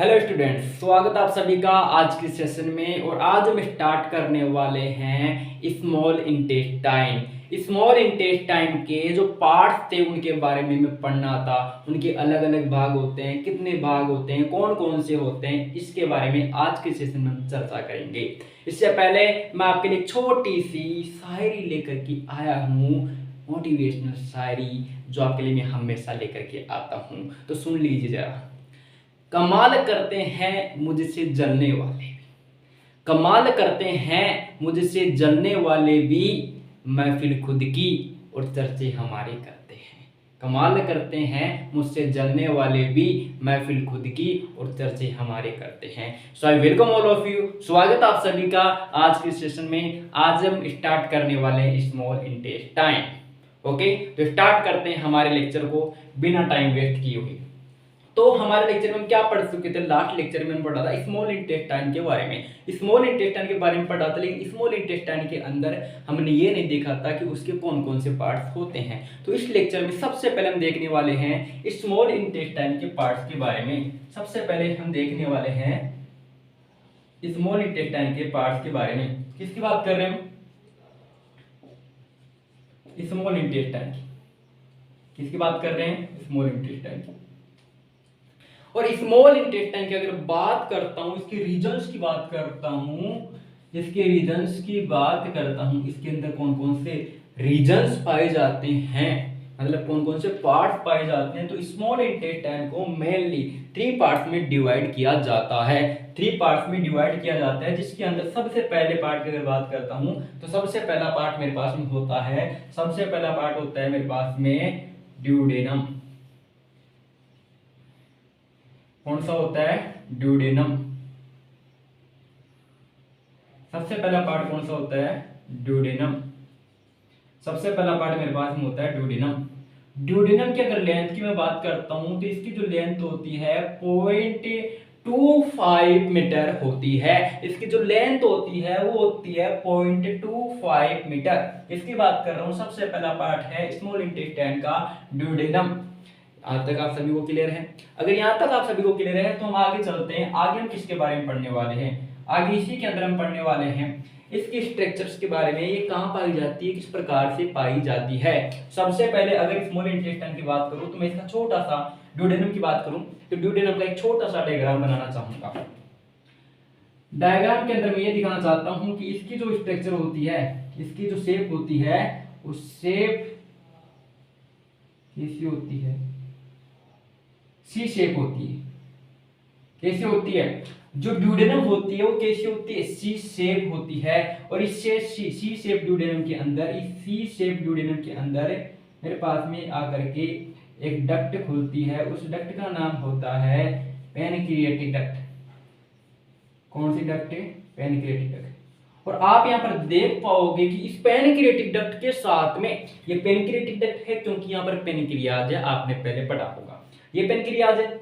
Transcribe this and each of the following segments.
Hello students, स्वागत आप सभी का आज के सेशन में। और आज हम स्टार्ट करने वाले हैं स्मॉल इंटेस्टाइन। स्मॉल इंटेस्टाइन के जो पार्ट्स थे उनके बारे में हमें पढ़ना था। उनके अलग अलग भाग होते हैं, कितने भाग होते हैं, कौन कौन से होते हैं, इसके बारे में आज के सेशन में हम चर्चा करेंगे। इससे पहले मैं आपके लिए छोटी सी शायरी लेकर के आया हूँ, मोटिवेशनल शायरी, जो आपके लिए मैं हमेशा लेकर के आता हूँ। तो सुन लीजिए जरा। कमाल करते हैं मुझसे जलने वाले भी, कमाल करते हैं मुझसे जलने वाले भी, महफिल खुद की और चर्चे हमारे करते हैं। कमाल करते हैं मुझसे जलने वाले भी, महफिल खुद की और चर्चे हमारे करते हैं। So I welcome all of you. स्वागत आप सभी का आज के सेशन में। आज हम स्टार्ट करने वाले हैं स्मॉल इंटेस्टाइन। ओके, तो स्टार्ट करते हैं हमारे लेक्चर को बिना टाइम वेस्ट किए हुए। तो हमारे लेक्चर में हम क्या पढ़ चुके थे? लास्ट लेक्चर में हम पढ़ा था स्मॉल इंटेस्टाइन के बारे में। स्मॉल इंटेस्टाइन के बारे में पढ़ा था, लेकिन स्मॉल इंटेस्टाइन के अंदर हमने ये नहीं देखा था कि उसके कौन कौन से पार्ट्स होते हैं। तो इस लेक्चर में सबसे पहले हम देखने वाले हैं स्मॉल इंटेस्टाइन के पार्ट्स के बारे में। सबसे पहले हम देखने वाले हैं स्मॉल इंटेस्टाइन के पार्ट्स के बारे में। किसकी बात कर रहे हैं हम? स्मॉल इंटेस्टाइन की। किसकी बात कर रहे हैं? स्मॉल इंटेस्टाइन की। और स्मॉल इंटेस्टाइन की अगर बात करता हूं, इसके रीजन्स की बात करता हूं, इसके रीजन्स की बात करता हूं, इसके अंदर कौन कौन से रीजन्स पाए जाते हैं, मतलब कौन कौन से पार्ट्स पाए जाते हैं। तो स्मॉल इंटेस्टाइन को मेनली 3 पार्ट्स में डिवाइड किया जाता है। 3 पार्ट्स में डिवाइड किया जाता है, जिसके अंदर सबसे पहले पार्ट की अगर बात करता हूं तो सबसे पहला पार्ट मेरे पास में होता है, सबसे पहला पार्ट होता है मेरे पास में ड्यूडेनम। कौन सा होता है? ड्यूडेनम। सबसे पहला पार्ट कौन सा होता है? ड्यूडेनम। सबसे पहला पार्ट मेरे पास में होता है ड्यूडेनम। ड्यूडेनम की अगर लेंथ की मैं बात करता हूं तो इसकी जो लेंथ होती है 0.25 मीटर होती है। इसकी जो लेंथ होती है वो होती है 0.25 मीटर। इसकी बात कर रहा हूं। सबसे पहला पार्ट है स्मॉल इंटेस्टाइन का ड्यूडेनम। आज तक आप सभी को क्लियर है? अगर यहाँ तक आप सभी को क्लियर है तो हम आगे चलते हैं। आगे हम किसके बारे में पढ़ने वाले हैं? आगे इसी के अंदर हम पढ़ने वाले हैं इसके स्ट्रक्चर्स के बारे में। ये कहाँ पाई जाती है, किस प्रकार से पाई जाती है। सबसे पहले अगर स्मॉल इंटेस्टाइन की बात करूं तो मैं इसका छोटा सा ड्यूडेनम की बात करूं तो ड्यूडेनम का एक छोटा सा डायग्राम बनाना चाहूंगा। डायग्राम के अंदर मैं ये दिखाना चाहता हूं कि इसकी जो स्ट्रक्चर होती है, इसकी जो शेप होती है, उस शेप कैसी होती है? सी शेप होती है। कैसी होती है? जो ड्यूडेनम होती है वो कैसी होती है? सी शेप होती है। और इस सी शेप ड्यूडेनम के अंदर, इस सी शेप ड्यूडेनम के अंदर मेरे पास में आकर के एक डक्ट खुलती है। उस डक्ट का नाम होता है पेनक्रिएटिक डक्ट। कौन सी डक्ट है? Pancreatic duct. और आप यहां पर देख पाओगे कि इस पेनक्रिएटिक डक्ट के साथ में, ये पेनक्रिएटिक डक्ट है क्योंकि यहां पर पेनक्रियाज है, आपने पहले पढ़ा होगा। ये पेनक्रियाज है,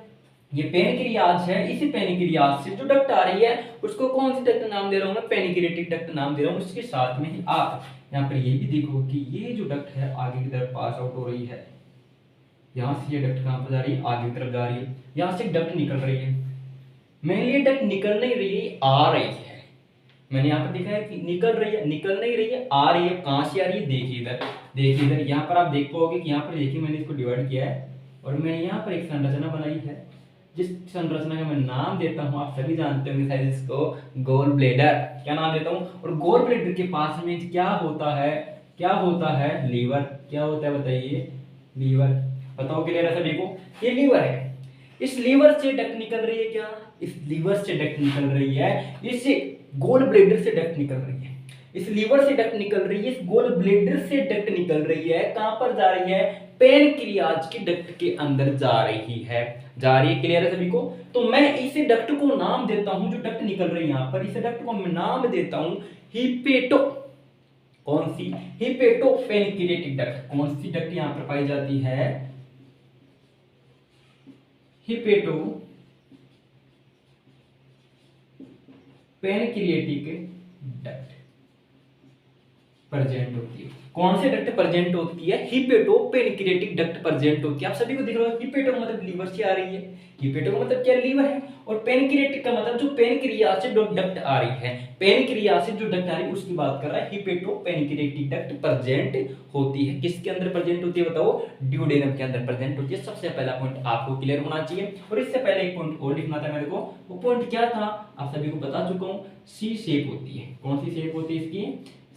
ये पेनक्रियाज है। इसी पेनक्रियाज से जो डक्ट आ रही है उसको कौन सी डक्ट नाम दे रहा हूं मैं? पेनक्रिएटिक डक्ट नाम दे रहा हूं। उसके साथ में ही आप यहाँ पर ये भी देखो कि ये जो डक्ट है आगे की तरफ पास आउट हो रही है। यहाँ से ये डक्ट कहां पर जा रही है? आगे की तरफ जा रही है। यहाँ से डक्ट निकल रही है। मेनली ये डक्ट निकल नहीं रही है, आ रही है। मैंने यहाँ पर देखा है कि निकल रही है, निकल नहीं रही है, आ रही है। कहां से आ रही है? देखिए इधर, देखिए इधर। यहाँ पर आप देख पाओगे कि यहाँ पर देखिए मैंने इसको डिवाइड किया है और मैंने यहाँ पर एक संरचना बनाई है, जिस संरचना का मैं नाम देता हूं, आप सभी जानते होंगे शायद इसको, गॉल ब्लेडर। क्या नाम देता हूं? और गॉल ब्लेडर के पास में क्या होता है? क्या होता है? लीवर। क्या होता है बताइए? लीवर। बताओ क्लियर है सभी को? ये लीवर है। इस लीवर से डक्ट निकल रही है। क्या? इस लीवर से डक्ट निकल रही है। इससे गोल ब्लेडर से डक्ट निकल रही है। इस लीवर से डक्ट निकल रही है, इस गोल ब्लेडर से डक्ट निकल रही है। कहां पर जा रही है? पेनक्रियाज की डक्ट के अंदर जा रही है। जा रही है। क्लियर है सभी को? तो मैं इसे डक्ट को नाम देता हूं, जो डक्ट निकल रही है यहां पर, इसे डक्ट को मैं नाम देता हूं हिपेटो। कौन सी? Hepato pancreatic duct. कौन सी डक्ट यहां पर पाई जाती है? हिपेटो पेनक्रिएटिक डक्ट प्रेजेंट होती है। कौन से डक्ट प्रेजेंट होती है? हिपेटो पेनक्रियाटिक डक्ट प्रेजेंट होती है। आप सभी को दिख रहा है हिपेटो का मतलब लीवर से आ रही है, हिपेटो का मतलब क्या लीवर है, और पेनक्रियाटिक का मतलब जो पेनक्रिया से जो डक्ट आ रही है, पेनक्रिया से जो डक्ट आ रही है उसकी बात कर रहा है। हिपेटो पेनक्रियाटिक डक्ट प्रेजेंट होती है। किसके अंदर प्रेजेंट होती है बताओ? ड्यूडेनम के अंदर प्रेजेंट होती है। सबसे पहला पॉइंट आपको क्लियर होना चाहिए। और इससे पहले एक पॉइंट और लिखना था मेरे को, वो पॉइंट क्या था आप सभी को बता चुका हूं। सी शेप होती है। कौन सी शेप होती है इसकी?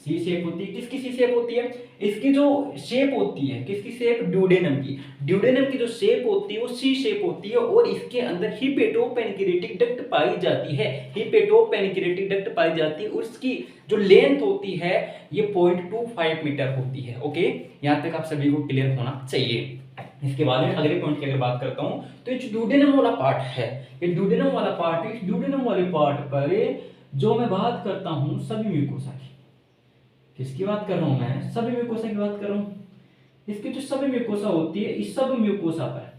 सी शेप होती है। किसकी सी शेप होती है? इसकी जो शेप होती है, किसकी शेप? ड्यूडेनम की। ड्यूडेनम की जो शेप होती है वो सी शेप होती है, और इसके अंदर हिपेटो पेनक्रियाटिक डक्ट पाई जाती है। हिपेटो पेनक्रियाटिक डक्ट पाई जाती है, और इसकी जो लेंथ होती है ये 0.25 मीटर होती है। ओके, यहां तक आप सभी को क्लियर होना चाहिए। इसके बाद में अगले पॉइंट की अगर बात करता हूं, तो ये ड्यूडेनम वाला पार्ट है, ये ड्यूडेनम वाला पार्ट है। ड्यूडेनम वाले पार्ट पर जो मैं बात करता हूं सभी म्यूकोसा की, किसकी बात कर रहा हूं मैं? सभी म्यूकोसा की बात कर रहा हूं। इसकी जो सब म्यूकोसा होती है, इस सब म्यूकोसा पर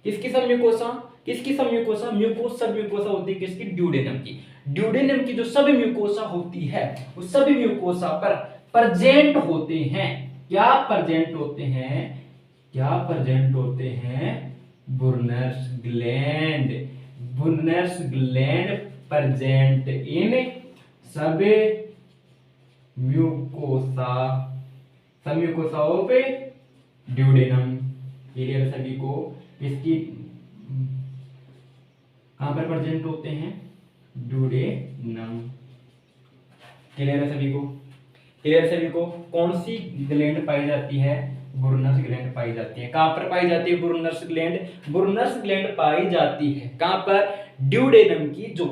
किसकी सब म्यूकोसा? किसकी सब म्यूकोसा? म्यूकोस सब म्यूकोसा होती है किसकी? ड्यूडेनम की। ड्यूडेनम की जो सब म्यूकोसा होती है उस सब म्यूकोसा पर प्रेजेंट होते हैं, क्या प्रेजेंट होते हैं? क्या प्रेजेंट होते हैं? बुर्नर्स ग्लैंड। बुर्नर्स ग्लैंड प्रेजेंट इन सब म्यूकोसा, सब म्यूकोसाओं पे ड्यूडेनम। क्लियर सभी को? इसकी कहां पर प्रेजेंट होते हैं? ड्यूडेनम। क्लियर है सभी को? क्लियर सभी को? कौन सी ग्लैंड पाई जाती है? बुर्नर्स ग्लैंड पाई जाती है। कहां पर पाई जाती है बुर्नर्स ग्लैंड? बुर्नर्स ग्लैंड पाई जाती है कहां पर? ड्यूडेनम की जो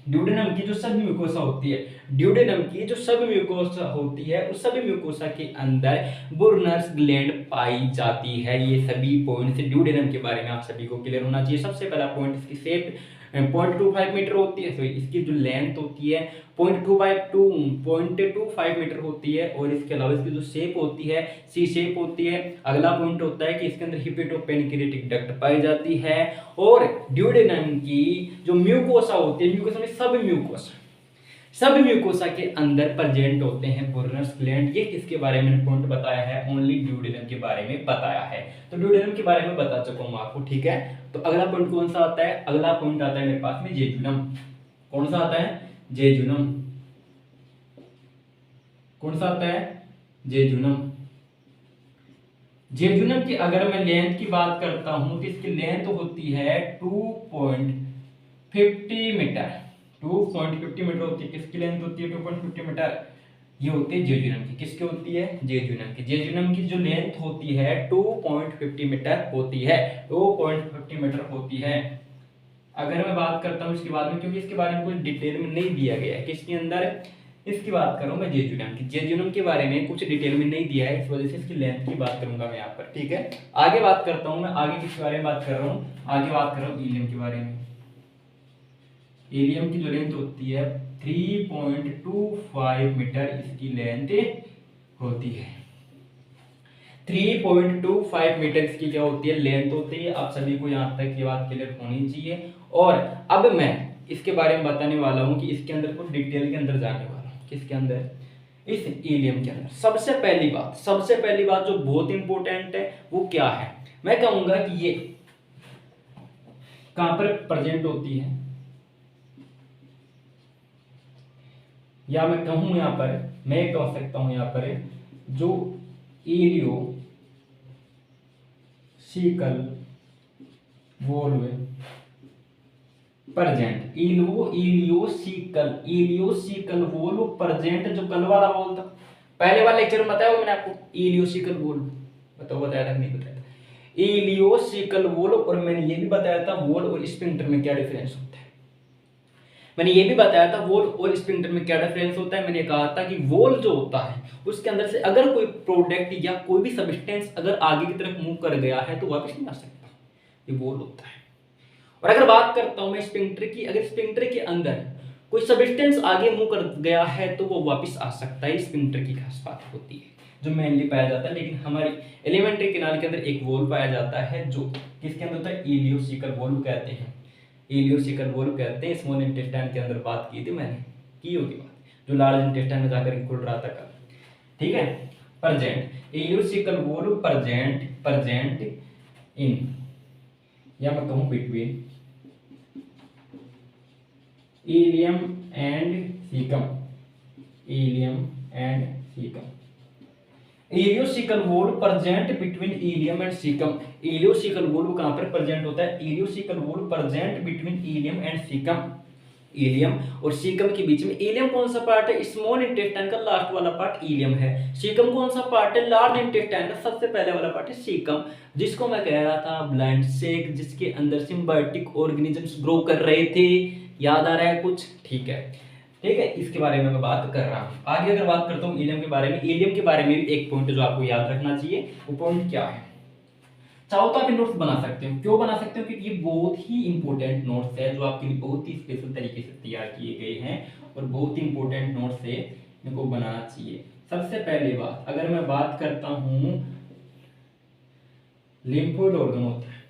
ड्यूडेनम की जो सब म्यूकोसा होती है, ड्यूडेनम की जो सब म्यूकोसा होती है उस सभी म्यूकोसा के अंदर बुर्नर्स ग्लैंड पाई जाती है। ये सभी पॉइंट्स ड्यूडेनम के बारे में आप सभी को क्लियर होना चाहिए। सबसे पहला पॉइंट, इसकी शेप 0.25 मीटर होती है, तो इसकी जो लेंथ होती है 0.25 मीटर होती है, और इसके अलावा इसकी जो शेप होती है सी शेप होती है। अगला पॉइंट होता है कि इसके अंदर हिपेटो पेनक्रियाटिक डक्ट पाई जाती है, और ड्यूडेनम की जो म्यूकोसा होती है, म्यूकोसा में सब म्यूकोसा के अंदर प्रेजेंट होते हैं बुर्नर्स ग्लैंड। ये किसके बारे में पॉइंट बताया है? ओनली ड्यूडेनम के बारे में बताया है। तो ड्यूडेनम के बारे में बता चुका हूं आपको, ठीक है। तो अगला पॉइंट कौन सा आता है? अगला पॉइंट आता है मेरे पास में जेजुनम। कौन सा आता है? जेजुनम। कौन सा आता है? जेजुनम। जेजुनम की अगर मैं लेंथ की बात करता हूं तो इसकी लेंथ होती है 2.50 मीटर। 2.50 मीटर होती है। किसकी लेंथ होती है? 2.50 मीटर। ये होती है जेजुनम की। किसकी होती है? जेजुनम की। जेजुनम की जो लेंथ होती है 2.50 मीटर होती है। 2.50 मीटर होती है। अगर मैं बात करता हूँ इसके बाद में, क्योंकि इसके बारे में कुछ डिटेल में नहीं दिया गया है, किसके अंदर? इसकी बात करूं मैं जेजुनम की। जेजुनम के बारे में कुछ डिटेल में नहीं दिया है, इस वजह से इसकी लेंथ की बात करूंगा मैं यहाँ पर, ठीक है। आगे बात करता हूं मैं, आगे किसके बारे में बात कर रहा हूँ? आगे बात कर रहा हूँ इलियम के बारे में। इलियम की जो लेंथ होती है 3.25 मीटर इसकी लेंथ होती है। 3.25 मीटर इसकी क्या होती है? लेंथ होती है। आप सभी को यहाँ तक ये बात क्लियर होनी चाहिए। और अब मैं इसके बारे में बताने वाला हूँ कि इसके अंदर कुछ डिटेल के अंदर जाने वाला हूँ। किसके अंदर? इस इलियम के अंदर। सबसे पहली बात जो बहुत इंपॉर्टेंट है वो क्या है? मैं कहूंगा कि ये कहां पर प्रेजेंट होती है, या मैं कहूं यहां पर, मैं कह सकता हूं यहां पर जो ileocaecal valve present, ileocaecal valve present, जो कल वाला वोल्व था, पहले वाले लेक्चर में बताया मैंने आपको इलियोसिकल वोल्व, बताया था नहीं बताया था? Ileocaecal valve. और मैंने ये भी बताया था वोल्व और स्पिंटर में क्या डिफरेंस होता है। मैंने ये भी बताया था वोल और स्पिंटर में क्या डिफरेंस होता है। मैंने कहा था कि वोल जो होता है उसके अंदर से अगर कोई प्रोडक्ट या कोई भी सब्सटेंस अगर आगे की तरफ मूव कर गया है तो वापस नहीं आ सकता, ये वोल होता है। और अगर बात करता हूं मैं स्पिंटर की, अगर स्पिंटर के अंदर कोई सब्सटेंस आगे मूव कर गया है तो वो वापस आ सकता है। स्पिंटर की खास बात होती है जो मेनली पाया जाता है। लेकिन हमारी एलिमेंट्री कैनाल के अंदर एक वोल्व पाया जाता है जो किसके अंदर होता है? इलियोसिकल वोल्व कहते हैं। इलियोसिकल वोल्व कहते हैं। स्मॉल इंटेस्टाइन के अंदर बात की थी मैंने, की होगी बात, जो लार्ज इंटेस्टाइन में जाकर खुल रहा था कल। ठीक है, present ileocaecal valve present in, या मैं कहूं between ilium and caecum, ilium and caecum. Ileocaecal valve present between ilium and caecum. Ileocaecal valve कहां पर प्रेजेंट होता है? Ileocaecal valve present between ilium and caecum. Ilium और सीकम के बीच में। इलियम कौन सा पार्ट है? स्मॉल इंटेस्टाइन का लास्ट वाला पार्ट इलियम है। सीकम कौन सा पार्ट है? लार्ज इंटेस्टाइन का सबसे पहले वाला पार्ट है सीकम, जिसको मैं कह रहा था ब्लाइंड सेक, जिसके अंदर सिम्बायोटिक ऑर्गेनिजम्स ग्रो कर रहे थे। याद आ रहा है कुछ? ठीक है, ठीक है, इसके बारे में मैं बात कर रहा हूँ। आगे अगर बात करता हूँ इलियम के बारे में, इलियम के बारे में भी एक पॉइंट जो आपको याद रखना चाहिए, वो पॉइंट क्या है? चाहो तो आप नोट्स बना सकते हो। क्यों बना सकते हो? क्योंकि ये बहुत ही इंपॉर्टेंट नोट्स है जो आपके लिए बहुत ही स्पेशल तरीके से तैयार किए गए हैं और बहुत ही इंपॉर्टेंट नोट्स है, इनको बनाना चाहिए। सबसे पहले बात, अगर मैं बात करता हूं, लिम्फोइड ऑर्गन होता है,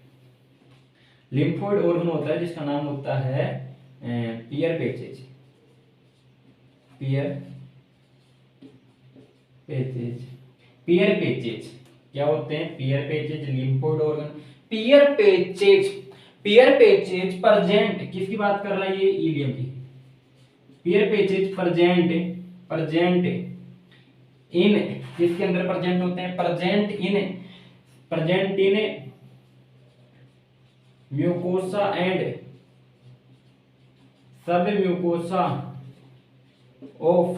लिम्फोइड ऑर्गन होता है जिसका नाम होता है पियर पेचेज, पियर पेचेज, पियर पेचेज क्या होते हैं? पियर पेचेज, लिम्फोइड ऑर्गन, पियर पेचेज, पियर पेचेज प्रेजेंट, किसकी बात कर रहा है ये? इलियम की। पियर पेचेज प्रेजेंट इन, किसके अंदर प्रेजेंट होते हैं? Present in mucosa and sub mucosa of,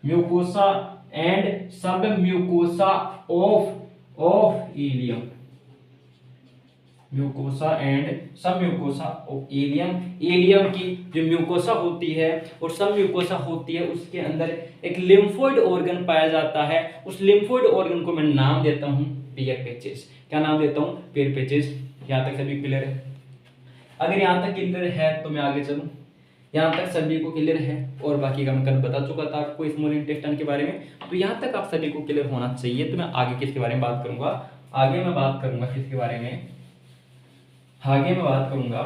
mucosa and sub mucosa of ileum, mucosa and sub mucosa of ileum. Ileum की जो म्यूकोसा होती है और सब म्यूकोसा होती है, उसके अंदर एक लिम्फोइड ऑर्गन पाया जाता है। उस लिम्फोइड ऑर्गन को मैं नाम देता हूं पियर पेचेस। क्या नाम देता हूं? पियर पेचेस। यहां तक सभी क्लियर है? अगर यहां तक क्लियर है तो मैं आगे चलूं। यहाँ तक सभी को क्लियर है? और बाकी का मैं कल बता चुका था आपको स्मॉल इंटेस्टाइन के बारे में, तो यहाँ तक आप सभी को क्लियर होना चाहिए। तो मैं आगे किसके बारे में बात करूंगा? आगे मैं बात करूंगा किसके बारे में? आगे मैं बात करूंगा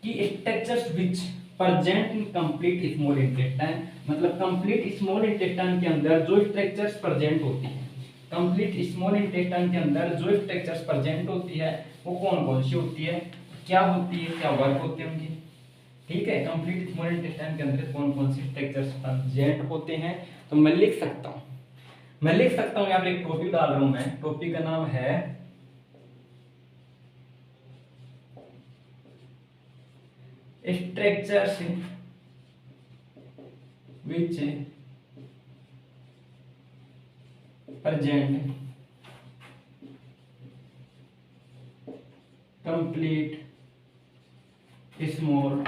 कि structures which present in complete small intestine, मतलब कंप्लीट स्मॉल इंटेस्टाइन के अंदर जो स्ट्रक्चर्स प्रेजेंट होती है, कंप्लीट स्मॉल इंटेस्टाइन के अंदर जो स्ट्रक्चर्स प्रेजेंट होती है वो कौन कौन सी होती है, क्या होती है, क्या वर्क होते हैं उनके। ठीक है, कंप्लीट स्मॉल इंटेस्टाइन के अंदर कौन कौन से स्ट्रक्चर्स प्रेजेंट होते हैं, तो मैं लिख सकता हूं, यहाँ पे एक टॉपिक डाल रहा हूं मैं। टॉपिक का नाम है structures which present complete small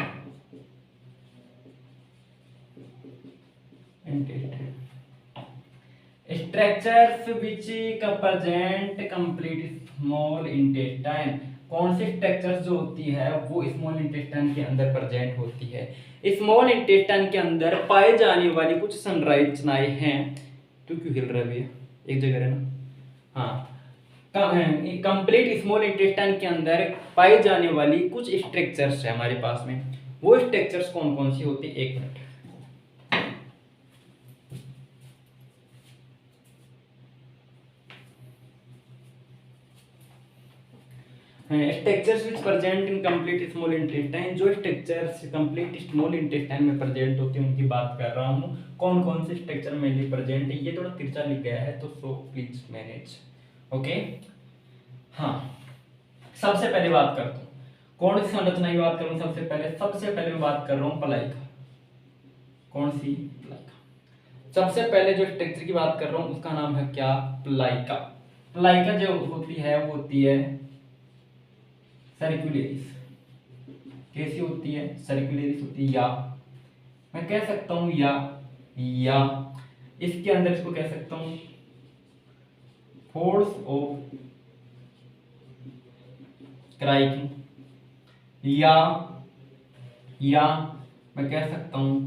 intestine, structures which present complete small intestine. कौन से स्ट्रक्चर्स जो होती है वो स्मॉल इंटेस्टाइन के अंदर प्रेजेंट होती है। स्मॉल इंटेस्टाइन के अंदर पाए जाने वाली कुछ संरचनाएं हैं। तो क्यों हिल रहा है भैया? एक जगह है ना। हाँ, कंप्लीट स्मॉल इंटेस्टाइन के अंदर पाई जाने वाली कुछ स्ट्रक्चर्स है हमारे पास में। वो स्ट्रक्चर्स कौन कौन सी होती है? एक minute. Structures which present in complete small intestine, जो स्ट्रक्चर्स कंप्लीट स्मॉल इंटेस्टाइन में प्रेजेंट होते हैं उनकी बात कर रहा हूँ। कौन कौन से स्ट्रक्चर मेनली प्रेजेंट है? ये थोड़ा तिरछा लिख गया है तो सो प्लीज मैनेज। ओके, हाँ, सबसे पहले बात करता हूँ कौन सी संरचना की बात करूँ। सबसे पहले मैं बात कर रहा हूँ प्लाई का। कौन सी? प्लाई का। सबसे पहले जो स्ट्रक्चर की बात कर रहा हूँ उसका नाम है क्या? प्लाई का। प्लाई का जो होती है वो होती है सर्कुलेरिस। कैसी होती है? सर्कुलेरिस होती है, या मैं कह सकता हूं या इसके अंदर इसको कह सकता हूं फोर्स ऑफ क्राइकिंग, या मैं कह सकता हूं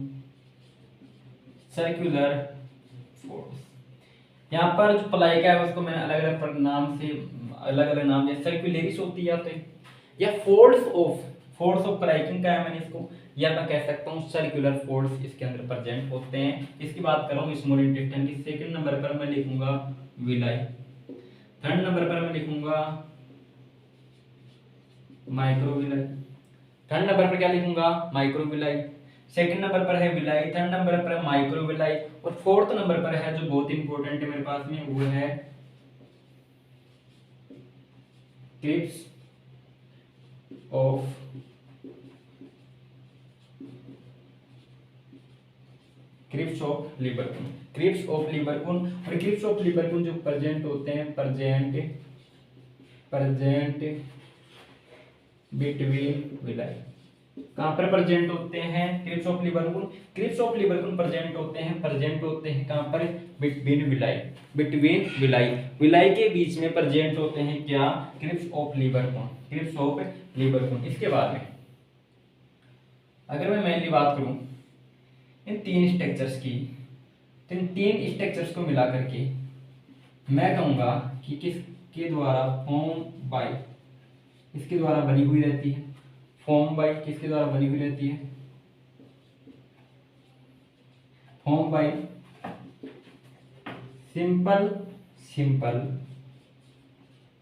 सर्कुलर फोर्स। यहाँ पर जो प्लाई का है उसको मैंने अलग अलग नाम से, अलग अलग नाम, जैसे सर्कुलेरिस होती है या फोर्स फोर्स ऑफ क्राइकिंग का है मैंने इसको, या मैं कह सकता हूँ सर्कुलर फोर्स इसके अंदर प्रेजेंट होते हैं। इसकी बात कर रहा हूँ स्मॉल इंटेस्टाइन की। सेकंड नंबर पर मैं लिखूंगा विलाई, थर्ड नंबर पर मैं लिखूंगा माइक्रोविलाई। थर्ड नंबर पर क्या लिखूंगा? माइक्रोविलाई। सेकंड नंबर पर है विलाई, थर्ड नंबर पर माइक्रोविलाई, और फोर्थ नंबर पर है जो बहुत इंपॉर्टेंट है मेरे पास में, वो है crypts of crypts of Lieberkuhn. Crypts of Lieberkuhn, और क्रिप्स ऑफ लिबरपून जो प्रेजेंट होते हैं प्रेजेंट बिटवीन विलाई। कहां पर प्रेजेंट होते हैं? Crypts of Lieberkuhn. Crypts of Lieberkuhn present होते हैं कहां पर? Between villi, between villi, villi के बीच में प्रेजेंट होते हैं क्या? Crypts of Lieberkuhn, crypts of Lieberkuhn. इसके बाद में अगर मैं मेनली बात करूं इन तीन स्ट्रक्चर्स की, तो इन तीन स्ट्रक्चर्स को मिला करके मैं कहूंगा कि किसके द्वारा फॉर्म बाय, इसके द्वारा बनी हुई रहती है। फॉर्म बाय किसके द्वारा बनी हुई रहती है? Form by simple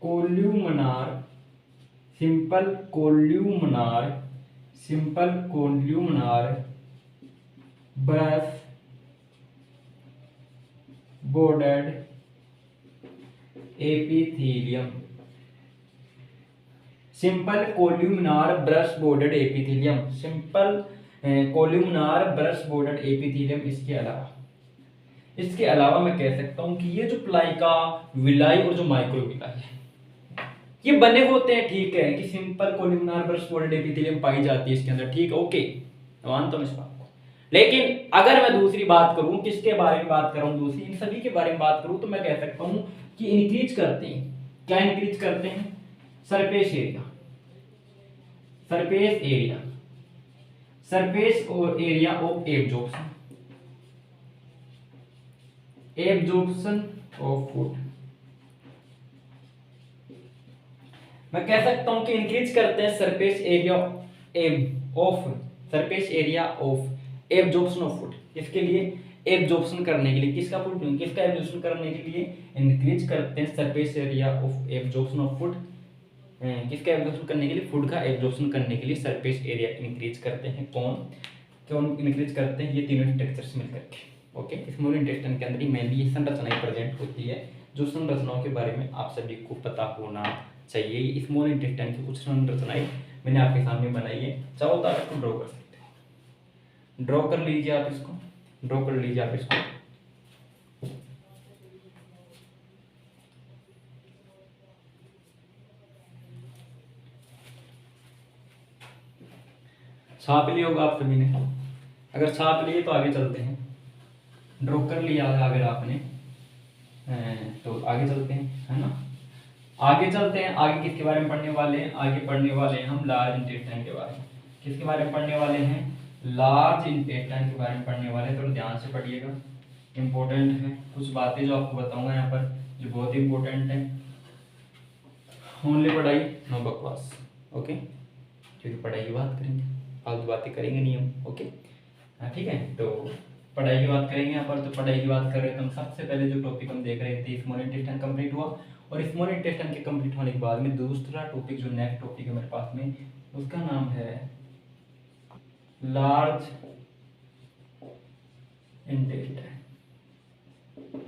columnar, simple columnar brush bordered epithelium, simple columnar brush bordered epithelium, simple columnar brush bordered epithelium. इसके अलावा मैं कह सकता हूं कि ये जो प्लाइका विलाई और जो माइक्रोविलाई है ये बने होते हैं, ठीक है, कि simple columnar brush bordered epithelium पाई जाती है इसके अंदर, ठीक है, ओके, मानता हूं इस बात को। लेकिन अगर मैं दूसरी बात करूं, किसके बारे में बात कर रहा हूं? दूसरी इन सभी के बारे में बात करूं तो मैं कह सकता हूं कि इंक्रीज करते हैं, क्या इंक्रीज करते हैं? Surface area, surface area, surface और area of absorption, absorption of food. मैं कह सकता हूं कि इंक्रीज करते हैं surface area of, surface area of absorption of food. इसके लिए एब्जॉर्प्शन करने के लिए किसका फूड, किसका एब्जॉर्प्शन करने के लिए इंक्रीज करते हैं surface area of absorption of food. किसका एब्जॉर्प्शन करने के लिए? फूड का एब्जॉर्प्शन करने के लिए सरफेस एरिया इंक्रीज करते हैं। कौन इंक्रीज करते हैं? ये तीनों स्ट्रक्चर्स मिलकर के, ओके। स्मॉल इंटेस्टाइन के अंदर ही मेनली ये संरचनाएं प्रेजेंट होती है, जो संरचनाओं के बारे में आप सभी को पता होना चाहिए। स्मॉल इंटेस्टाइन की कुछ संरचनाएं मैंने आपके सामने बनाई है, चाहो तो आप इसको ड्रॉ कर सकते हो। ड्रॉ कर लीजिए आप इसको, ड्रॉ कर लीजिए आप इसको। छाप लिया होगा आप सभी ने, अगर छाप लिए तो आगे चलते हैं। ड्रॉ कर लिया अगर आपने तो आगे चलते हैं, है ना। आगे चलते हैं, आगे किसके बारे में पढ़ने वाले हैं? आगे पढ़ने वाले हैं हम लार्ज इंटेस्टाइन के बारे में। किसके बारे में पढ़ने वाले हैं? लार्ज इंटेस्टाइन के बारे में पढ़ने वाले हैं। थोड़ा ध्यान से पढ़िएगा, इंपॉर्टेंट है कुछ बातें जो आपको बताऊंगा यहाँ पर, जो बहुत इंपॉर्टेंट है। ओनली पढ़ाई, नो बकवास, ओके। क्योंकि पढ़ाई की बात करेंगे, फालतू बातें करेंगे नहीं हम, ओके। ठीक है, तो पढ़ाई की बात करेंगे यहाँ पर। तो पढ़ाई की बात कर रहे थे हम, सबसे पहले जो टॉपिक हम देख रहे थे स्मॉल इंटेस्टाइन कंप्लीट हुआ, और स्मॉल इंटेस्टाइन के कंप्लीट होने के बाद में दूसरा टॉपिक जो नेक्स्ट टॉपिक है मेरे पास में, उसका नाम है large intestine,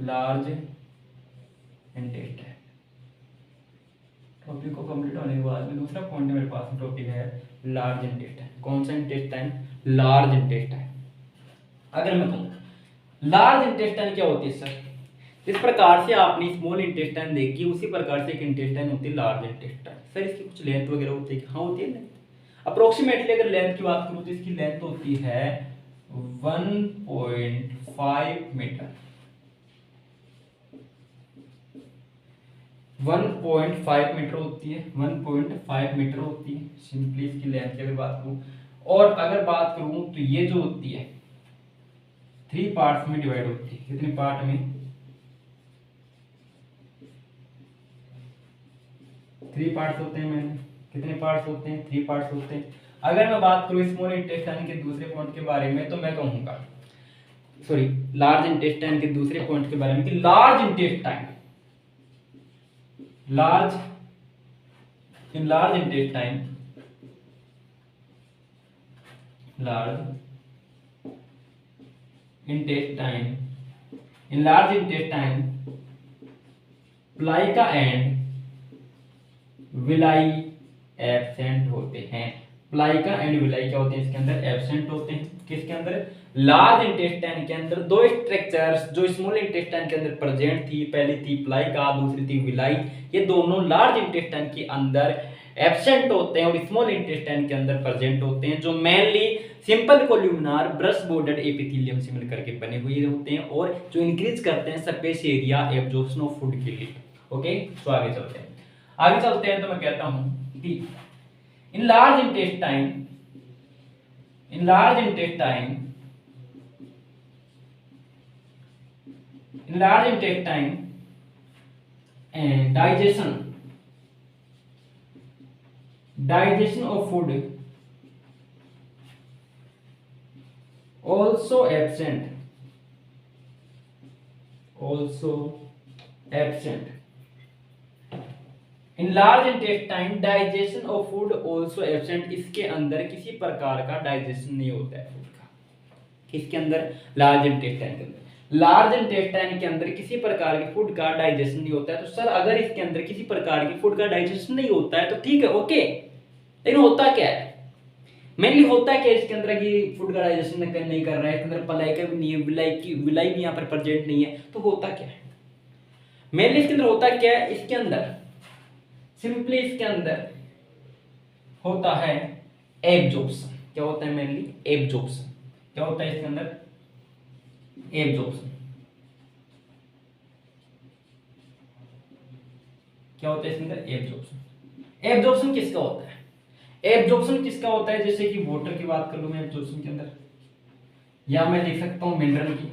large intestine. Topic को कंप्लीट होने के बाद में दूसरा पॉइंट मेरे पास में टॉपिक है लार्ज इंटेस्टाइन। कौन सा इंटेस्टाइन? Large intestine. अगर मैं कहूँ लार्ज इंटेस्टाइन क्या होती है सर, जिस प्रकार से आपने स्मॉल इंटेस्टाइन देखी उसी प्रकार से एक इंटेस्टाइन होती है लार्ज इंटेस्टाइन। सर इसकी कुछ लेंथ वगैरह होती है? हाँ होती है लेंथ। अप्रोक्सीमेटली अगर लेंथ की बात करूँ तो इसकी लेंथ होती है 1.5 मीटर, 1.5 मीटर होती है, 1.5 मीटर होती है सिंपली इसकी लेंथ की अगर बात करूं। और अगर बात करूं तो ये जो होती है 3 पार्ट्स में डिवाइड होती है। कितने पार्ट में? 3 पार्ट्स होते हैं। मैंने कितने पार्ट्स होते हैं? 3 पार्ट्स होते हैं। अगर मैं बात करूँ स्मॉल इंटेस्टाइन के दूसरे पॉइंट के बारे में तो मैं कहूँगा, सॉरी, लार्ज इंटेस्टाइन के दूसरे पॉइंट के बारे में कि large intestine, large in large intestine, large intestine, in large intestine plicae and villi absent होते हैं। प्लाइका एंड विलाई क्या होते हैं, इसके अंदर एब्सेंट होते हैं। किसके अंदर, लार्ज इंटेस्टाइन के अंदर दो स्ट्रक्चर्स जो स्मॉल इंटेस्टाइन के अंदर प्रेजेंट थी, पहली थी प्लाइका, दूसरी थी विलाई, ये दोनों लार्ज इंटेस्टाइन के अंदर एब्सेंट होते हैं और स्मॉल इंटेस्टाइन के अंदर प्रेजेंट होते हैं, जो mainly simple columnar brush bordered epithelium से मिलकर के बने हुए होते हैं और जो इंक्रीज करते हैं surface area absorption of food के लिए। ओके, तो आगे चलते हैं, आगे चलते हैं तो मैं कहता हूं कि इन large intestine, in large intestine, in large intestine and digestion of food also absent, in large intestine digestion of food also absent, इसके अंदर किसी प्रकार का डाइजेशन नहीं होता है फूड का। किसके अंदर, लार्ज इंटेस्टाइन के अंदर, लार्ज इंटेस्टाइन के अंदर किसी प्रकार के फूड का डाइजेशन नहीं होता है। तो सर अगर इसके अंदर किसी प्रकार की फूड का डाइजेशन नहीं होता है तो ठीक है, ओके, लेकिन होता क्या है, मेनली होता क्या है इसके अंदर कि फूड का डाइजेशन नहीं कर रहा है, इसके अंदर प्लाइका भी नहीं है, विलाई भी यहाँ पर प्रेजेंट नहीं है, तो होता क्या है, मेनली इसके अंदर होता क्या है, इसके अंदर सिंपली इसके अंदर होता है एब्जॉर्प्शन। क्या होता है, मेनली एब्जॉर्प्शन। क्या होता है इसके अंदर, एब्जॉर्प्शन। क्या होता है इसके अंदर, एब्जॉर्प्शन। एब्जॉर्प्शन किसका होता है, एब्जॉर्प्शन किसका होता है, जैसे कि वाटर की बात कर लूं मैं एब्जॉर्प्शन के अंदर, या मैं लिख सकता हूं मिनरल की,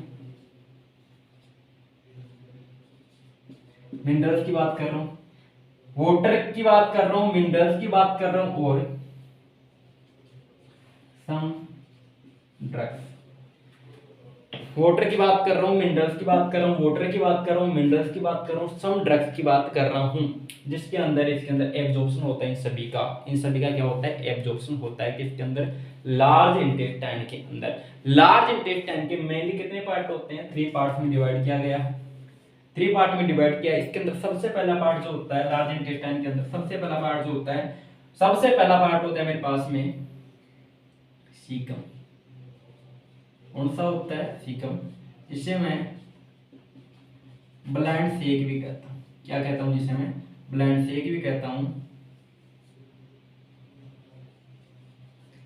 मिनरल्स की बात कर रहा हूं, वाटर की बात कर रहा हूं, मिनरल्स की बात कर रहा हूं, और सम ड्रग्स। वाटर की बात कर रहा हूँ, मिनरल्स की बात कर रहा हूँ, वाटर की बात कर रहा हूँ, मिनरल्स की बात कर रहा हूँ, सम ड्रग्स की बात कर रहा हूँ, जिसके अंदर इसके अंदर एब्जॉर्प्शन होता है। इन सभी का क्या होता है, एब्जॉर्प्शन होता है। किसके अंदर, लार्ज इंटेस्टाइन के अंदर। लार्ज इंटेस्टाइन के मेनली कितने पार्ट होते हैं, 3 पार्ट्स में डिवाइड किया गया है, 3 पार्ट में डिवाइड किया। इसके अंदर सबसे पहला पार्ट जो होता है लार्ज इंटेस्टाइन के अंदर, सबसे पहला पार्ट जो होता है, सबसे पहला पार्ट होता है मेरे पास में सीकम। कौन सा होता है, सीकम, जिसे मैं ब्लाइंड सेक भी कहता हूं। क्या कहता हूं, जिसे मैं ब्लाइंड सेक भी कहता हूं।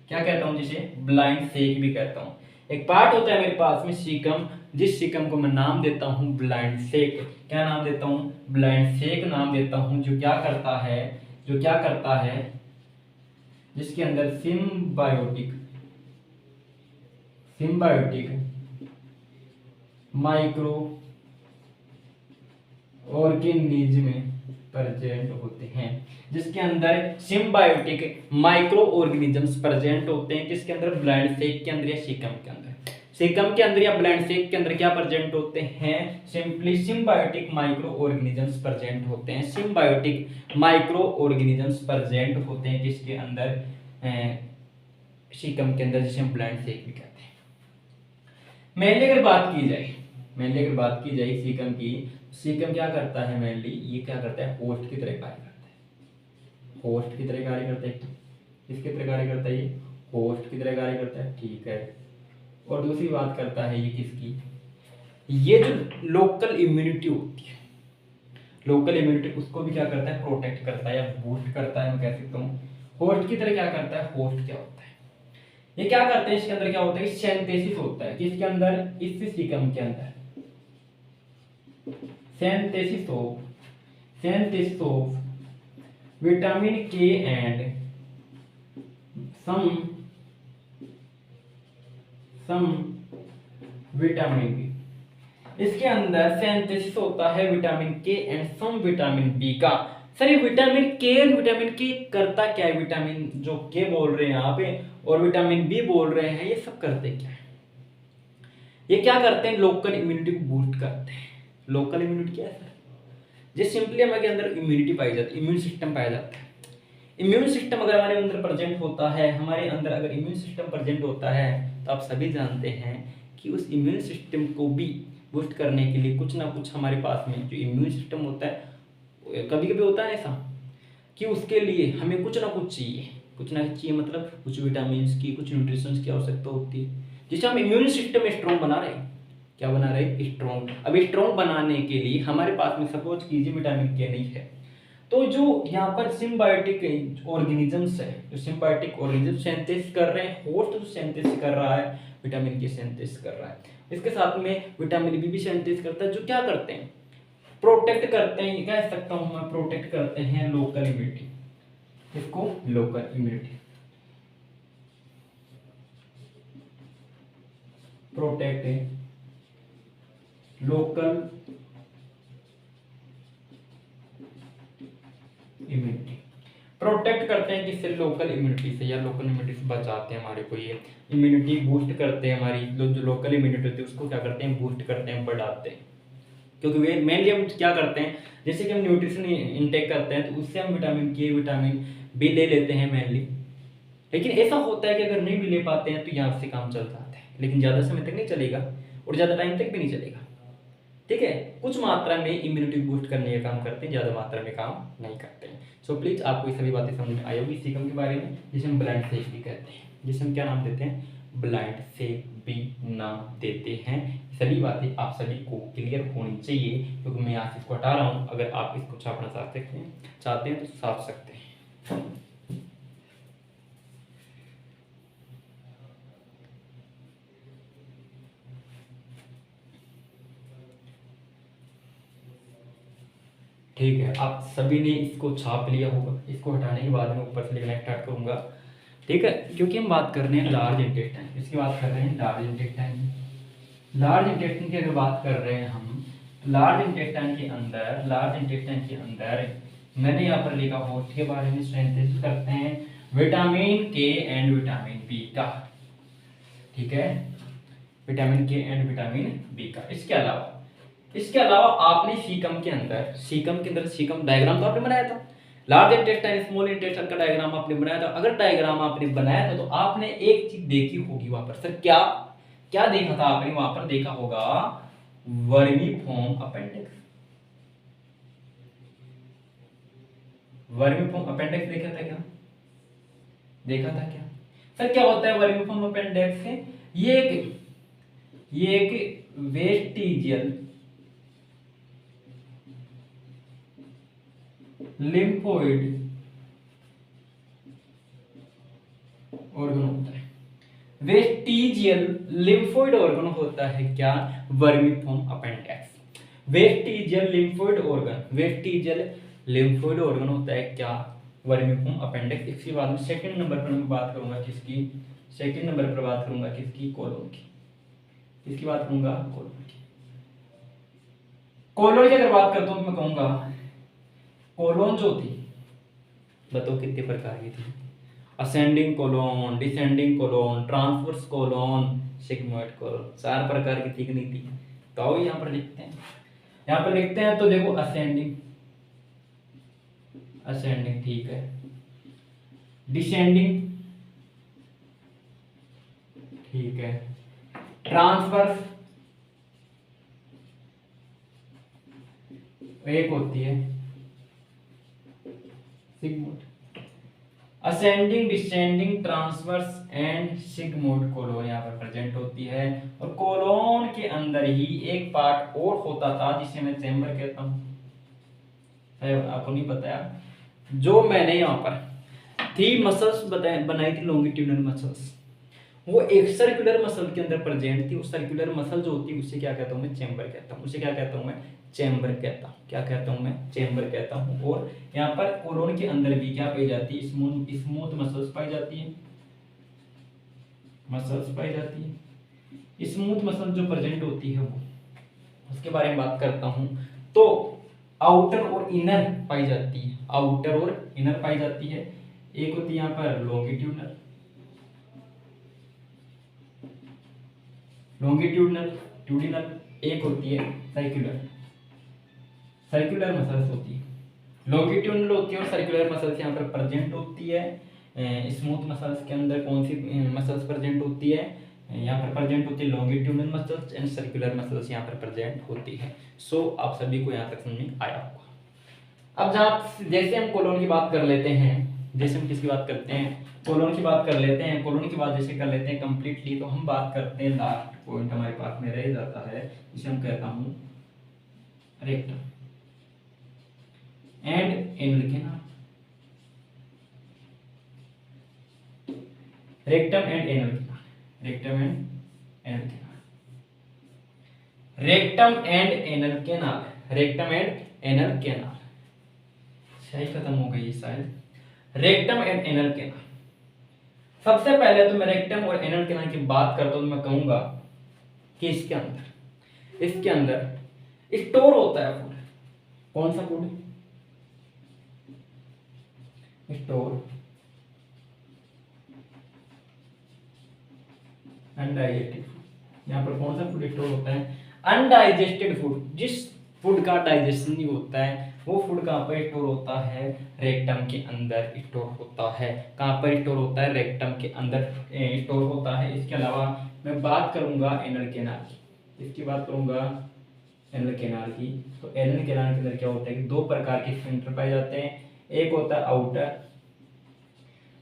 क्या कहता हूं, जिसे ब्लाइंड सेक भी कहता हूं। एक पार्ट होता है मेरे पास में सीकम, जिस सीकम को मैं नाम देता हूं ब्लाइंड सेक। क्या नाम देता हूं, ब्लाइंड सेक नाम देता हूं, जो क्या करता है, जिसके अंदर सिम्बायोटिक माइक्रो ऑर्गेनिज्म प्रेजेंट होते हैं, जिसके अंदर सिम्बायोटिक माइक्रो ऑर्गेनिजम्स प्रेजेंट होते हैं। किसके अंदर, ब्लाइंड सेक के अंदर या सीकम के अंदर। सीकम के अंदर या ब्लाइंड सेक के अंदर क्या प्रेजेंट होते हैं, simply symbiotic micro organisms present होते हैं। सिम्बायोटिक माइक्रो ऑर्गेनिजम्स प्रेजेंट होते हैं किसके अंदर, सीकम के अंदर, जिसे हम ब्लाइंड सेक भी कहते हैं। मेनली अगर बात की जाए सीकम की, सीकम क्या करता है, मेनली ये क्या करता है, होस्ट की तरह कार्य करता है। होस्ट की तरह कार्य करता है, किसकी तरह कार्य करता है, ये होस्ट की तरह कार्य करता है, ठीक है। और दूसरी बात करता है ये किसकी, ये जो लोकल इम्यूनिटी होती है, लोकल इम्यूनिटी उसको भी क्या करता है, प्रोटेक्ट करता है या बूस्ट करता है, मैं कह सकता हूँ। होस्ट की तरह क्या करता है, होस्ट क्या होता है, ये क्या करते हैं, इसके अंदर क्या होता है, सिंथेसिस होता है। किसके अंदर, इस सीकम के अंदर सिंथेसिस ऑफ विटामिन के एंड सम विटामिन बी। इसके अंदर सिंथेसिस होता है विटामिन के एंड सम विटामिन बी का। सर ये विटामिन के करता क्या है? विटामिन जो के बोल रहे हैं यहाँ पे और विटामिन बी बोल रहे हैं, ये सब करते क्या है? ये क्या करते हैं? लोकल इम्यूनिटी को बूस्ट करते हैं। लोकल इम्यूनिटी क्या है सर? जैसे सिंपली हमारे अंदर इम्यूनिटी पाई जाती है, इम्यून सिस्टम पाया जाता है। इम्यून सिस्टम अगर हमारे अंदर प्रेजेंट होता है, हमारे अंदर अगर इम्यून सिस्टम प्रेजेंट होता है, तो आप सभी जानते हैं कि उस इम्यून सिस्टम को भी बूस्ट करने के लिए कुछ ना कुछ हमारे पास में जो इम्यून सिस्टम होता है, कभी कभी होता है ऐसा कि उसके लिए हमें कुछ ना कुछ चाहिए। कुछ ना कुछ चाहिए मतलब कुछ विटामिन की, कुछ न्यूट्रिशंस की आवश्यकता होती है, जिससे हम इम्यून सिस्टम स्ट्रॉन्ग बना रहे हैं। क्या बना रहे हैं? स्ट्रॉन्ग। अब स्ट्रॉन्ग बनाने के लिए हमारे पास में सपोज कीजिए विटामिन के नहीं है, तो जो यहाँ पर सिम्बायोटिक ऑर्गेनिजम्स है, जो सिम्बायोटिक ऑर्गेनिज्म सिंथेसिस कर रहे हैं, होस्ट जो सिंथेसिस कर रहा है विटामिन के सिंथेसिस कर रहा है, इसके साथ में विटामिन बी भी सिंथेसिस करता है, जो क्या करते हैं? प्रोटेक्ट करते हैं। कह सकता हूँ मैं, प्रोटेक्ट करते हैं लोकल इम्यूनिटी। इसको local immunity protect local immunity protect करते हैं किससे? लोकल इम्यूनिटी से, या लोकल इम्यूनिटी से बचाते हैं हमारे को। ये इम्यूनिटी बूस्ट करते हैं हमारी, जो लोकल इम्यूनिटी होती है उसको क्या करते हैं? बूस्ट करते हैं, बढ़ाते हैं। क्योंकि वे मेनली हम क्या करते हैं, जैसे कि हम न्यूट्रिशन इनटेक करते हैं तो उससे हम विटामिन के, विटामिन बी ले लेते हैं मेनली। लेकिन ऐसा होता है कि अगर नहीं भी ले पाते हैं तो यहाँ से काम चल जाता है, लेकिन ज़्यादा समय तक नहीं चलेगा और ज़्यादा टाइम तक भी नहीं चलेगा। ठीक है, कुछ मात्रा में इम्यूनिटी बूस्ट करने का काम करते हैं, ज़्यादा मात्रा में काम नहीं करते हैं। सो प्लीज़ आपको ये सभी बातें समझ में आई होगी सीकम के बारे में, जिसे हम ब्लाइंड सेक भी कहते हैं, जिसे हम क्या नाम देते हैं? ब्लाइंड सेक भी नाम देते हैं। सभी बातें आप सभी को क्लियर होनी चाहिए, क्योंकि मैं यहाँ से इसको हटा रहा हूँ। अगर आप इसको छापना चाहते हैं तो छाप सकते हैं। ठीक है, आप सभी ने इसको छाप लिया होगा। इसको हटाने के बाद में ऊपर से लिखना स्टार्ट करूंगा। ठीक है, क्योंकि हम बात कर रहे हैं लार्ज इंटेस्टाइन, इसकी बात कर रहे हैं लार्ज इंटेस्टाइन। लार्ज इंटेस्टाइन की अगर बात कर रहे हैं हम, लार्ज इंटेस्टाइन के अंदर मैंने यहाँ पर लिखा होस्ट के बारे में सिंथेसिस करते हैं विटामिन के एंड विटामिन बी का। ठीक है, विटामिन के एंड विटामिन बी का। इसके अलावा आपने सीकम के अंदर सीकम डायग्राम तो आपने बनाया था, लार्ज इंटेस्टाइन स्मॉल इंटेस्टाइन का डायग्राम आपने बनाया था। अगर डायग्राम आपने बनाया था तो आपने एक चीज देखी होगी वहां पर। सर क्या क्या देखा था आपने? वहां पर देखा होगा वर्मीफॉर्म अपेंडिक्स। वर्मीफॉर्म अपेंडिक्स देखा था क्या? सर क्या होता है वर्मीफॉर्म अपेंडिक्स? ये एक वेस्टिजियल लिम्फोइड ऑर्गन होता है। वेस्टिजियल लिम्फोइड ऑर्गन होता है क्या? Vermiform appendix. Vestigial lymphoid organ होता है क्या? Vermiform appendix. इसके बाद में सेकंड नंबर पर मैं बात करूंगा किसकी? कोलोन की। किसकी बात करूंगा? कोलोन की। कोलोन की अगर बात करता हूं तो मैं कहूंगा कोलोन जो थी, बताओ कितने प्रकार की थी? Ascending colon, descending colon, transverse colon, sigmoid colon, 4 प्रकार की थी कि नहीं थी? तो आओ यहाँ पर लिखते हैं। तो देखो असेंडिंग ठीक है, डिसेंडिंग ठीक है, ट्रांसवर्स एक होती है sigmoid. Ascending, descending, transverse and sigmoid colon यहाँ पर प्रेजेंट होती है। और कोलोन के अंदर ही एक पार्ट और होता था जिसे मैं चैम्बर कहता हूँ। आपको नहीं पता है? जो मैंने यहाँ पर 3 मसल्स बनाई थी, लॉन्गिट्यूडनल मसल्स, वो एक सर्कुलर मसल के अंदर प्रेजेंट थी। उस सर्कुलर मसल जो होती है उसे क्या कहता हूँ मैं? चैम्बर कहता हूँ। चैम्बर कहता हूँ। और यहाँ पर कोलोन के अंदर भी क्या पाई जाती है? स्मूथ मसल्स पाई जाती है। स्मूथ मसल जो प्रेजेंट होती है वो, उसके बारे में बात करता हूँ। तो आउटर और इनर पाई जाती है, आउटर और इनर पाई जाती है। एक होती है यहाँ पर लॉन्गिट्यूडनल, लॉन्गिट्यूडनल ट्यूडिनल, एक होती है सर्कुलर, सर्कुलर मसल्स होती है। लॉन्गिट्यूडनल होती है और सर्कुलर मसल्स यहाँ पर प्रेजेंट होती है। स्मूथ मसल्स के अंदर कौन सी मसल्स प्रेजेंट होती है, यहाँ पर प्रेजेंट होती है longitudinal muscles and circular muscles यहाँ पर प्रेजेंट होती है। सो आप सभी को यहाँ तक समझ में आया होगा। अब जहाँ जैसे हम कोलोन की बात कर लेते हैं, जैसे हम किसकी बात करते हैं, कोलोन की बात कर लेते हैं, कोलोन की बात जैसे कर लेते हैं कंप्लीटली, तो हम बात करते हैं लास्ट पॉइंट हमारे पास में रह जाता है, जिसे हम कहता हूँ rectum and anal canal, rectum and anal canal, rectum and anal canal, rectum and anal canal, rectum and anal canal, सही खत्म हो गई शायद। रेक्टम एंड एनल कैनाल, सबसे पहले तो मैं रेक्टम और एनल कैनाल की बात करता हूं तो मैं कहूंगा कि इसके अंदर स्टोर होता है फूड। कौन सा फूड? Store undigested food. यहाँ पर कौन सा फूड स्टोर होता है? Undigested food. जिस फूड का डाइजेशन नहीं होता है वो फूड कहाँ पर स्टोर होता है? रेक्टम के अंदर स्टोर होता है। कहाँ पर स्टोर होता है? रेक्टम के अंदर स्टोर होता है। इसके अलावा मैं बात करूंगा एनल कैनाल की, इसकी बात करूंगा एनल कैनाल की। तो एनल कैनाल के अंदर क्या होता है कि दो प्रकार के स्फिंक्टर पाए जाते हैं, एक होता है आउटर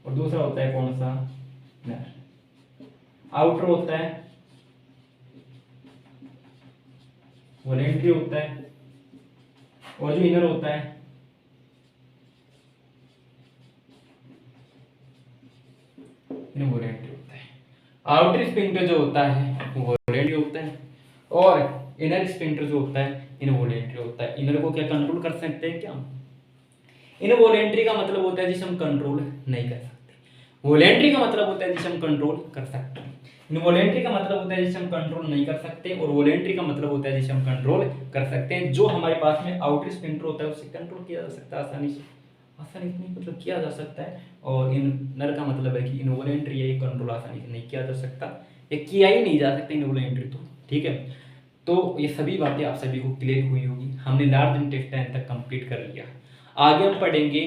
और दूसरा होता है कौन सा? इनर। आउटर होता है वॉलेंट्री होता है और जो इनर होता है इनवॉलेंट्री होता है। आउटर स्फिंक्टर जो होता है वो वॉलेंट्री होता है और इनर स्फिंक्टर जो होता है इनवॉलेंट्री होता है। इनर को क्या कंट्रोल कर सकते हैं क्या? इनवॉलेंट्री का मतलब होता है जिसे हम कंट्रोल नहीं कर सकते, वॉलेंट्री का मतलब होता है जिसे हम कंट्रोल कर सकते हैं। इनवॉलेंट्री का मतलब होता है जिसे हम कंट्रोल नहीं कर सकते और वॉलेंट्री का मतलब होता है जिसे हम कंट्रोल कर सकते हैं। जो हमारे पास में आउटर स्फिंक्टर होता है उसे कंट्रोल किया जा सकता है आसानी से, आसानी से नहीं मतलब किया जा सकता है। और इनर का मतलब है कि इनवॉलेंट्री है, कंट्रोल आसानी से नहीं किया जा सकता, ये किया ही नहीं जा सकता इनवॉलेंट्री तो, ठीक है। तो ये सभी बातें आप सभी को क्लियर हुई होगी। हमने लार्ज इंटेस्टाइन तक कंप्लीट कर लिया। आगे हम पढ़ेंगे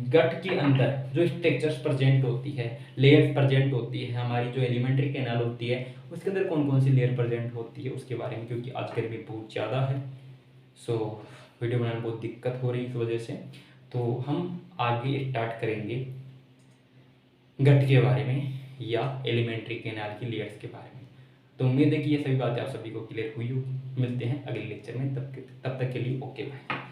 गट के अंदर जो स्ट्रक्चर्स प्रेजेंट होती है, लेयर्स प्रेजेंट होती है, हमारी जो एलिमेंट्री कैनाल होती है उसके अंदर कौन कौन सी लेयर प्रेजेंट होती है उसके बारे में, क्योंकि आज गर्मी बहुत ज़्यादा है। सो वीडियो बनाने में बहुत दिक्कत हो रही है इस वजह से। तो हम आगे स्टार्ट करेंगे गट के बारे में या एलिमेंट्री कैनाल की लेयर्स के बारे में। तो उम्मीद है कि ये सभी बातें आप सभी को क्लियर हुई होगी। मिलते हैं अगले लेक्चर में, तब तक के लिए ओके बाय।